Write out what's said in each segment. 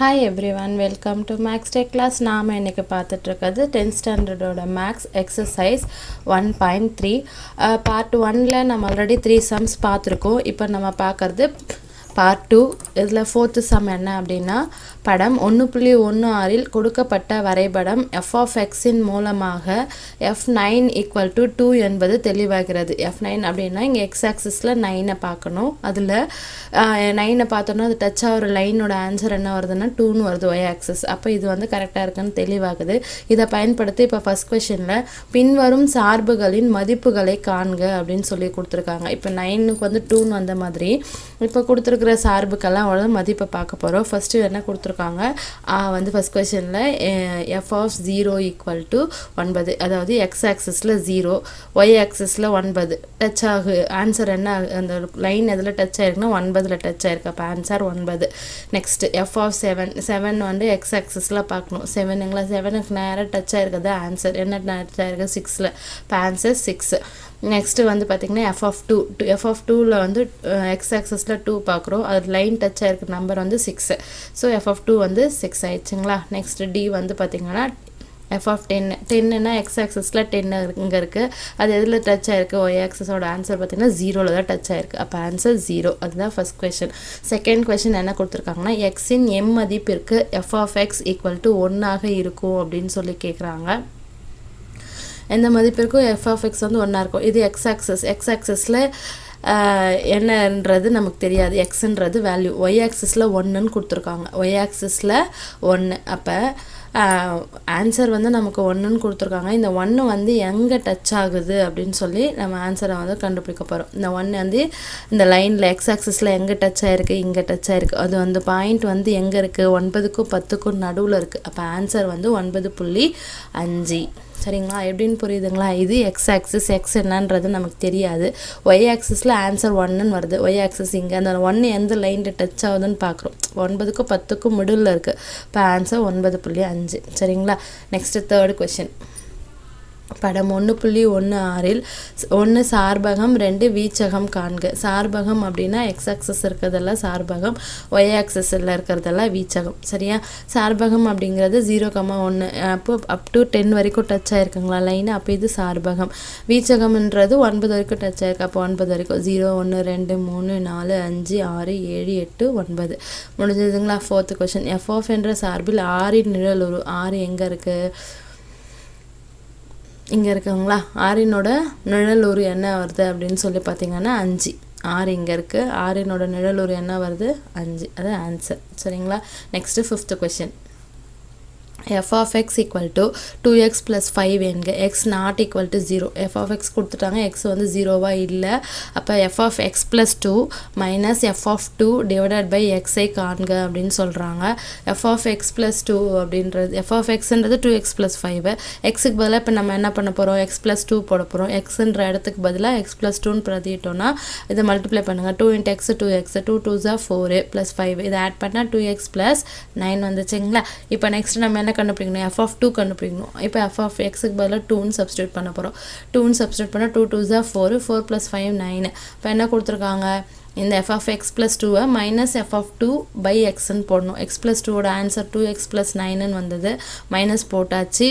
Hi everyone, welcome to Max Tech class. நாம இன்னைக்கு பார்த்துட்டு இருக்கிறது 10th standard ஓட Max exercise 1.3 part 1ல நம்ம ஆல்ரெடி 3 sums பார்த்திருக்கோம். இப்போ நம்ம பார்க்கிறது part 2. இதில் 4th sum என்ன அப்படின்னா படம் 1.16 இல் கொடுக்கப்பட்ட வரைபடம் f of x இன் மூலமாக f9 equal to 2 என்பது தெளிவாகிறது. f9 அப்படின்னா இங்கே x axisல 9 பார்க்கணும். அதில் 9 பார்த்தோன்னா அது டச் ஆகிற லைனோட ஆன்சர் என்ன வருதுன்னா 2ன்னு வருது y axis. அப்போ இது வந்து கரெக்டாக இருக்குன்னு தெளிவாகுது. இதை பயன்படுத்தி இப்போ ஃபர்ஸ்ட் கொஷனில் பின்வரும் சார்புகளின் மதிப்புகளை காண்க அப்படின்னு சொல்லி கொடுத்துருக்காங்க. இப்போ 9க்கு வந்து 2ன்னு வந்த மாதிரி இப்போ கொடுத்துருக்குற சார்புக்கெல்லாம் மதிப்பை பார்க்க போகிறோம். ஃபஸ்ட்டு என்ன கொடுத்துருக்காங்க வந்து ஃபஸ்ட் கொஸ்டினில் எஃப் ஆஃப் 0 ஈக்குவல் டு 9, அதாவது எக்ஸ் ஆக்சிஸில் 0, ஒய் ஆக்சிஸில் 9 டச் ஆகு. ஆன்சர் என்ன, அந்த லைன் எதில் டச் ஆயிருக்குன்னா 9ல் டச் ஆயிருக்கு. அப்போ ஆன்சர் 9. நெக்ஸ்ட் எஃப் ஆஃப் 7 வந்து எக்ஸ் ஆக்சிஸில் பார்க்கணும். 7ங்களா, 7க்கு நேராக டச் ஆயிருக்குது. ஆன்சர் என்ன டச் ஆயிருக்கு 6ல். இப்போ ஆன்சர் 6. நெக்ஸ்ட்டு வந்து பார்த்திங்கன்னா எஃப் ஆஃப் 2ல் வந்து எக்ஸ் ஆக்சஸில் 2 பார்க்குறோம். அது லைன் டச் ஆகிருக்கு நம்பர் வந்து 6. ஸோ எஃப் ஆஃப் 2 வந்து 6 ஆயிடுச்சுங்களா. நெக்ஸ்ட் டி வந்து பார்த்திங்கன்னா எஃப் ஆஃப் 10ன்னா எக்ஸ் ஆக்சஸில் 10 இங்கே இருக்குது. அது எதில் டச் ஆகிருக்கு, ஒய் ஆக்சஸோட ஆன்சர் பார்த்திங்கன்னா 0ல் தான் டச் ஆகிருக்கு. அப்போ ஆன்சர் 0. அதுதான் ஃபஸ்ட் கொஷின். செகண்ட் கொஷின் என்ன கொடுத்துருக்காங்கன்னா எக்ஸின் எம் மதிப்பிற்கு F of X equal to 1 இருக்கும் அப்படின்னு சொல்லி கேட்குறாங்க. எந்த மதிப்பிற்கும் எஃப் ஆஃப் எக்ஸ் வந்து 1 இருக்கும். இது எக்ஸ் ஆக்சஸில் என்னன்றது நமக்கு தெரியாது. எக்ஸுன்றது வேல்யூ. ஒய் ஆக்சிஸில் 1ன்னு கொடுத்துருக்காங்க. ஒய் ஆக்சிஸில் 1. அப்போ ஆன்சர் வந்து நமக்கு 1ன்னு கொடுத்துருக்காங்க. இந்த 1 வந்து எங்கே டச் ஆகுது அப்படின்னு சொல்லி நம்ம ஆன்சரை வந்து கண்டுபிடிக்க போகிறோம். இந்த 1 வந்து இந்த லைனில் எக்ஸ் ஆக்சிஸில் எங்கே டச் ஆகிருக்கு, இங்கே டச் ஆகிருக்கு. அது வந்து பாயிண்ட் வந்து எங்கே இருக்குது, 9க்கும் 10க்கும் நடுவில் இருக்குது. அப்போ ஆன்சர் வந்து 9.5. சரிங்களா, எப்படின்னு புரியுதுங்களா? இது எக்ஸ் ஆக்சிஸ், எக்ஸ் என்னன்றது நமக்கு தெரியாது. ஒய் ஆக்சிஸில் ஆன்சர் 1ன்னு வருது. ஒய் ஆக்சிஸ் இங்கே அந்த 1 எந்த லைனில் டச் ஆகுதுன்னு பார்க்குறோம். 9க்கும் 10க்கும் மிடில் இருக்குது. இப்போ ஆன்சர் 9.5. சரிங்களா. Next third question. படம் 1.16 1 சார்பகம் 2 வீச்சகம் காண்க. சார்பகம் அப்படின்னா எக்ஸ் ஆக்சஸ் இருக்கிறதெல்லாம் சார்பகம், ஒய் ஆக்சஸில் இருக்கிறதெல்லாம் வீச்சகம். சரியா. சார்பகம் அப்படிங்கிறது 0,1 அப்போ அப் டு 10 வரைக்கும் டச் ஆகிருக்குங்களா லைனு. அப்போ இது சார்பகம். வீச்சகம்ன்றது 9 வரைக்கும் டச் ஆகிருக்கு. அப்போ 9 வரைக்கும் 0 1 2 3 4 5 6 7 8 9 முடிஞ்சதுங்களா. Fourth question. எஃப் ஆஃப் என்ற சார்பில் 6 நிழலுரு. 6 எங்கே இருக்குது, இங்கே இருக்குங்களா. 6னோட நிழலுரு என்ன வருது அப்படின்னு சொல்லி பார்த்தீங்கன்னா 5. 6 இங்கே இருக்குது. 6னோட நிழலுரு என்ன வருது 5. அது ஆன்சர். சரிங்களா. Next fifth question. F of X equal to 2x + 5 என்க. X not equal to 0. F of X கொடுத்துட்டாங்க, எக்ஸ் வந்து 0வா இல்லை. அப்போ F of X + 2 minus F of 2 divided by எக்ஸை காண்க அப்படின்னு சொல்கிறாங்க. எஃப் ஆஃப் எக்ஸ் + 2 அப்படின்றது எஃப் ஆஃப் எக்ஸ்ன்றது 2x + 5. எக்ஸுக்கு பதிலாக இப்போ நம்ம என்ன பண்ண போகிறோம், எக்ஸ் + 2 போட போகிறோம். எக்ஸுன்ற இடத்துக்கு பதிலாக எக்ஸ் + 2ன்னு பிரதிட்டோன்னா இதை மல்டிப்ளை பண்ணுங்கள். 2 × x 2x 2 2s are 4 + 5. இதை ஆட் பண்ணால் 2x + 9 வந்துச்சுங்களா. இப்போ நெக்ஸ்ட் நம்ம என்ன கண்டுபிடிக்கணும், எஃப் ஆஃப் 2 கண்டுபிடிக்கணும். இப்போ எஃப் ஆஃப் எக்ஸுக்கு பதிலாக 2ன்னு சப்ஸ்டியூட் பண்ண போகிறோம். 2ன்னு சப்ஸ்டியூட் பண்ணால் 2 2s are 4 4 + 5 9. இப்போ என்ன கொடுத்துருக்காங்க, இந்த f of X + 2 minus F of 2 by எக்ஸ்ன்னு போடணும். எக்ஸ் + 2வோட ஆன்சர் 2x + 9ன்னு வந்தது. மைனஸ் போட்டாச்சு.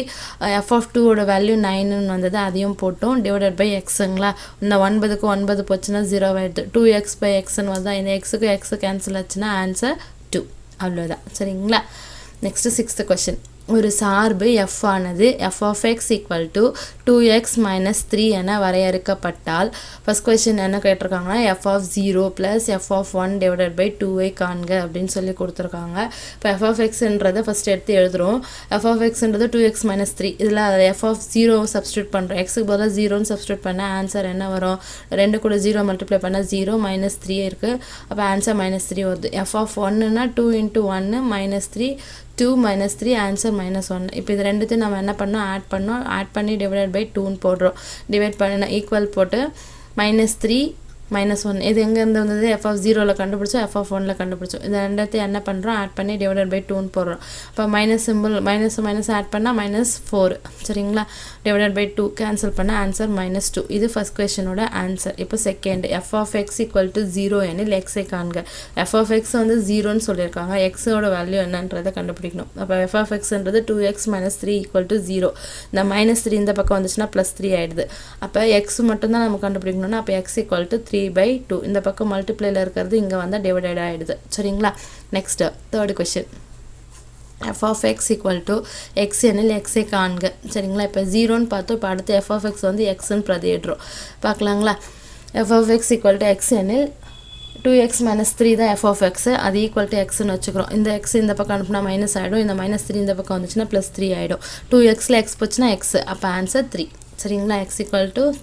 எஃப் ஆஃப் 2வோட வேல்யூ 9ன்னு வந்தது, அதையும் போட்டோம். டிவைடட் பை எக்ஸுங்களா. இந்த 9க்கு 9 போச்சுன்னா 0 ஆகிடுது. 2x பை எக்ஸ்ன்னு வந்தா இந்த எக்ஸுக்கு எக்ஸு கேன்சல் ஆச்சுன்னா ஆன்சர் 2. அவ்வளோதான். சரிங்களா. Next sixth question. ஒரு சார்பு f ஆனது f of x equal to 2x minus 3 என வரையறுக்கப்பட்டால் ஃபர்ஸ்ட் கொஸ்டின் என்ன கேட்டிருக்காங்கன்னா f of 0 plus f of 1 divided by 2ஐ காண்க அப்படின்னு சொல்லி கொடுத்துருக்காங்க. இப்போ f of xன்றதை ஃபஸ்ட் எடுத்து எழுதுகிறோம். f of xன்றது 2x minus 3. இதில் f of 0 சப்ஸ்டியூட் பண்ணுறோம். எக்ஸுக்கு பதிலாக 0ன்னு சப்ஸ்டியூட் பண்ணால் ஆன்சர் என்ன வரும், 2 கூட 0 மல்டிப்ளை பண்ணால் 0 minus 3 இருக்குது. அப்போ ஆன்சர் -3 வருது. f of 1ன்னா 2 × 1 -3 2 - 3 answer -1. இப்போ இது ரெண்டுத்தையும் நம்ம என்ன பண்ணோம், ஆட் பண்ணி டிவைடட் பை 2ன்னு போடுறோம். டிவைட் பண்ண ஈக்குவல் போட்டு -3 -1 இது எங்கேருந்து வந்தது f of 0ல கண்டுபிடிச்சோம் f of 1ல கண்டுபிடிச்சோம் இந்த ரெண்டத்தையும் என்ன பண்ணுறோம் ஆட் பண்ணி டிவைடட் பை 2ன்னு போடுறோம் அப்போ மைனஸ் சிம்பிள் மைனஸ் ஆட் பண்ணால் -4 சரிங்களா டிவைடட் பை 2 கேன்சல் பண்ண ஆன்சர் -2 இது ஃபர்ஸ்ட் கொஸ்டினோட ஆன்சர் இப்போ செகண்ட் f of x = 0 எனில் x ஐ காண்க f of x வந்து 0ன்னு சொல்லியிருக்காங்க x ஓட வேல்யூ என்னன்றதை கண்டுபிடிக்கணும் அப்போ f of xன்றது 2x - 3 = 0 இந்த -3 இந்த பக்கம் வந்துச்சுன்னா +3 ஆயிடுது அப்போ x மட்டும்தான் நம்ம கண்டுபிடிக்கணும்னா அப்போ x = 3/2 இந்த பக்கம் மல்டிப்ளைல இருக்கிறது இங்கே வந்தால் டிவைடட் ஆகிடுது சரிங்களா next third question f of x = x எனில் x ஐ காண்க சரிங்களா இப்போ 0ன்னு பார்த்தோம் இப்போ அடுத்து f of x வந்து xன்னு பிரதியிடுறோம் பார்க்கலாங்களா f of x = x எனில் 2x - 3 தான் f of x அது = xன்னு வச்சுக்கிறோம் இந்த x இந்த பக்கம் அனுப்புனா மைனஸ் ஆகிடும் இந்த -3 இந்த பக்கம் வந்துச்சுன்னா +3 ஆகிடும் 2xல x போச்சுன்னா x அப்போ ஆன்சர் 3 சரிங்களா x =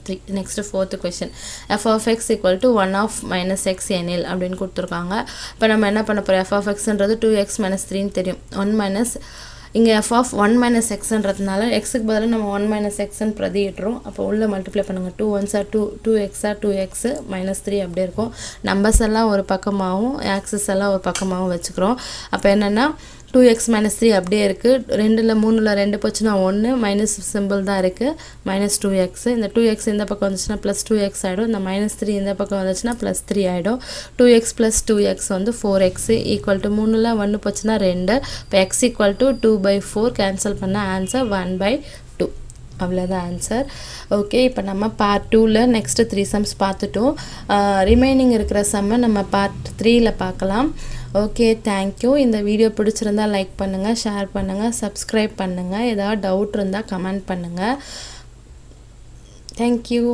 3 next fourth question f of x = 1 of - x எனில் அப்படின்னு கொடுத்துருக்காங்க இப்போ நம்ம என்ன பண்ண போகிறோம் f of xன்றது 2x - 3ன்னு தெரியும் 1 இங்கே f of 1 - xன்றதுனால xக்கு பதிலாக நம்ம 1 - xன்னு பிரதியிடுறோம் அப்போ உள்ள மல்டிப்ளை பண்ணுங்கள் 2 1s are 2 2x are 2x -3 அப்படியே இருக்கும் நம்பர்ஸ் எல்லாம் ஒரு பக்கமாகவும் ஆக்சஸ் எல்லாம் ஒரு பக்கமாகவும் வச்சுக்கிறோம் அப்போ என்னென்னா 2x - 3 அப்படியே இருக்குது 2ல் 3ல் 2 போச்சுன்னா 1 மைனஸ் சிம்பிள் தான் இருக்குது -2x இந்த 2x இந்த பக்கம் வந்துச்சுன்னா +2x ஆகிடும் இந்த -3 இந்த பக்கம் வந்துச்சுன்னா +3 ஆகிடும் 2x + 2x வந்து 4x = 3ல் 1 போச்சுன்னா 2 இப்போ x = 2/4 கேன்சல் பண்ண ஆன்சர் 1/2 அவ்வளோதான் ஆன்சர் ஓகே இப்போ நம்ம பார்ட் 2ல் நெக்ஸ்ட்டு 3 சம்ஸ் பார்த்துட்டோம் ரிமைனிங் இருக்கிற சம்மை நம்ம பார்ட் 3ல் பார்க்கலாம் ஓகே தேங்க்யூ இந்த வீடியோ பிடிச்சிருந்தால் லைக் பண்ணுங்கள் ஷேர் பண்ணுங்கள் சப்ஸ்கிரைப் பண்ணுங்கள் ஏதாவது டவுட் இருந்தால் கமெண்ட் பண்ணுங்கள் தேங்க்யூ